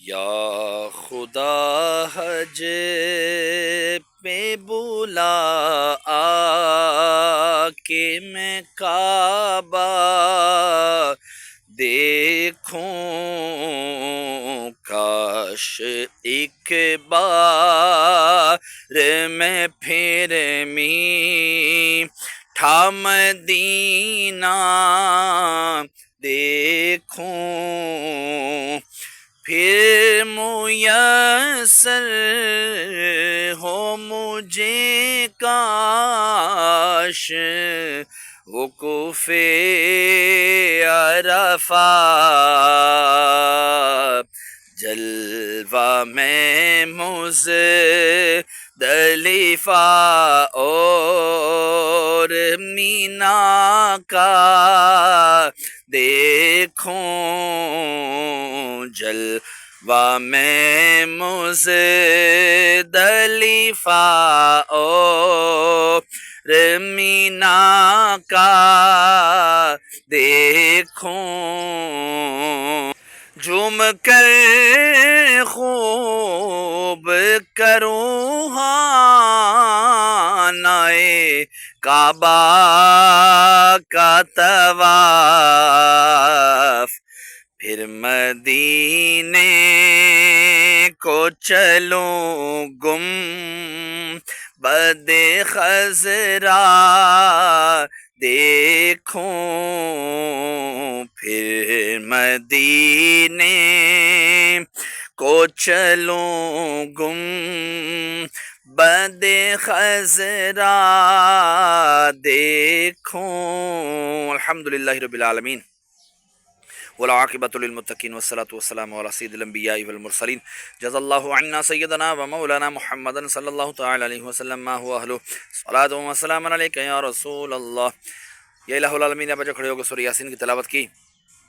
یا خدا حج پہ بلا آ کے میں کعبہ دیکھوں، کاش ایک بار میں پھر میٹھا مدینہ دیکھوں، پھر میسر ہو مجھے کاش وقوف عرفات، جلوہ میں مزدلفہ اور مینا کا دیکھوں، جلوہ میں مزدلفہ اور مینا کا دیکھوں، جھوم کر خوب کروں خانۂ کعبہ کا طواف، پھر مدینے کو چلوں گنبد خضرا دیکھوں، پھر مدینے کو چلوں گنبد خضرا دیکھوں۔ الحمدللہ رب العالمین والعاقبۃ للمتقین والصلاۃ والسلام علی سید الانبیاء والمرسلین، جزا اللہ عنا سیدنا و مولانا محمد صلی اللہ تعالی علیہ وسلم ما هو اہلہ، صلاۃ و سلام علیک یا رسول اللہ۔ یا الہ العالمین، اب جو کھڑے ہو کے سورہ یاسین کی تلاوت کی،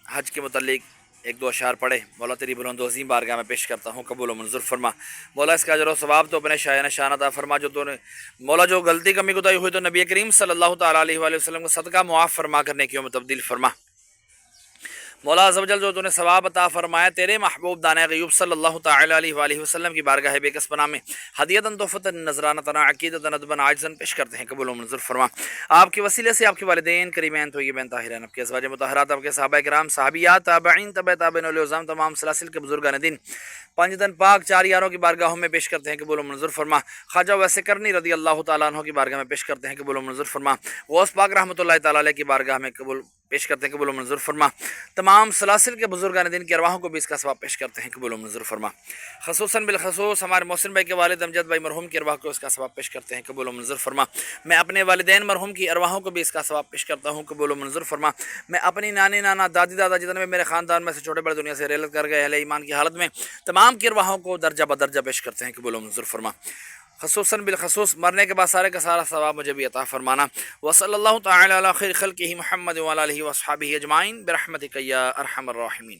حج کے متعلق ایک دو اشعار پڑھے، مولا تیری بلند و عظیم بارگاہ میں پیش کرتا ہوں، قبول و منظور فرما۔ مولا اس کا اجر و ثواب تو اپنے شایان شان عطا فرما، جو تو نے مولا جو غلطی کمی کوتاہی ہوئی تو نبی کریم صلی اللہ تعالی علیہ وآلہ وسلم کو صدقہ معاف فرما کر نیکیوں میں تبدیل فرما۔ مولا عز و جل جو تو نے ثواب عطا فرمایا تیرے محبوب دانۂ غیوب صلی اللہ تعالی علیہ وآلہ وسلم کی بارگاہ بے کس پناہ میں ہدیۃً تحفۃً نذرانۃً عقیدۃً ندباً عاجزاً پیش کرتے ہیں، قبول و منظور فرما۔ آپ کے وسیلے سے آپ کے والدین کریمین طیبین طاہرین، آپ کے ازواج مطہرات، آپ کے صحابہ کرام، صحابیات، تابعین، تبع تابعین، اولیاء العظام، تمام سلاسل کے بزرگان دین، پانچ دن پاک چار یاروں کی بارگاہوں میں پیش کرتے ہیں، قبول و منظور فرما۔ خواجہ ویسے کرنی رضی اللہ تعالیٰ عنہ کی بارگاہ میں پیش کرتے ہیں، قبول و منظور فرما۔ غوث پاک رحمۃ اللہ تعالیٰ علیہ کی بارگاہ میں پیش کرتے ہیں، قبول و منظور فرما۔ تمام سلاسل کے بزرگان دین کی ارواحوں کو بھی اس کا ثواب پیش کرتے ہیں، قبول و منظور فرما۔ خصوصاً بالخصوص ہمارے محسن بھائی کے والد امجد بھائی مرحوم کی ارواح کو اس کا ثواب پیش کرتے ہیں، قبول و منظور فرما۔ میں اپنے والدین مرحوم کی ارواحوں کو بھی اس کا ثواب پیش کرتا ہوں، قبول و منظور فرما۔ میں اپنی نانی نانا دادی دادا جتنے بھی میرے خاندان میں سے چھوٹے بڑے دنیا سے ریلت کر گئے اہل ایمان کی حالت میں، تمام کی ارواحوں کو درجہ بدرجہ پیش کرتے ہیں، قبول و منظور فرما۔ خصوصاً بالخصوص مرنے کے بعد سارے کا سارا ثواب مجھے بھی عطا فرمانا۔ وصلی اللہ تعالی علی خیر خلقہ محمد وعلی آلہ وصحبہ اجمعین برحمتک یا ارحم الراحمین۔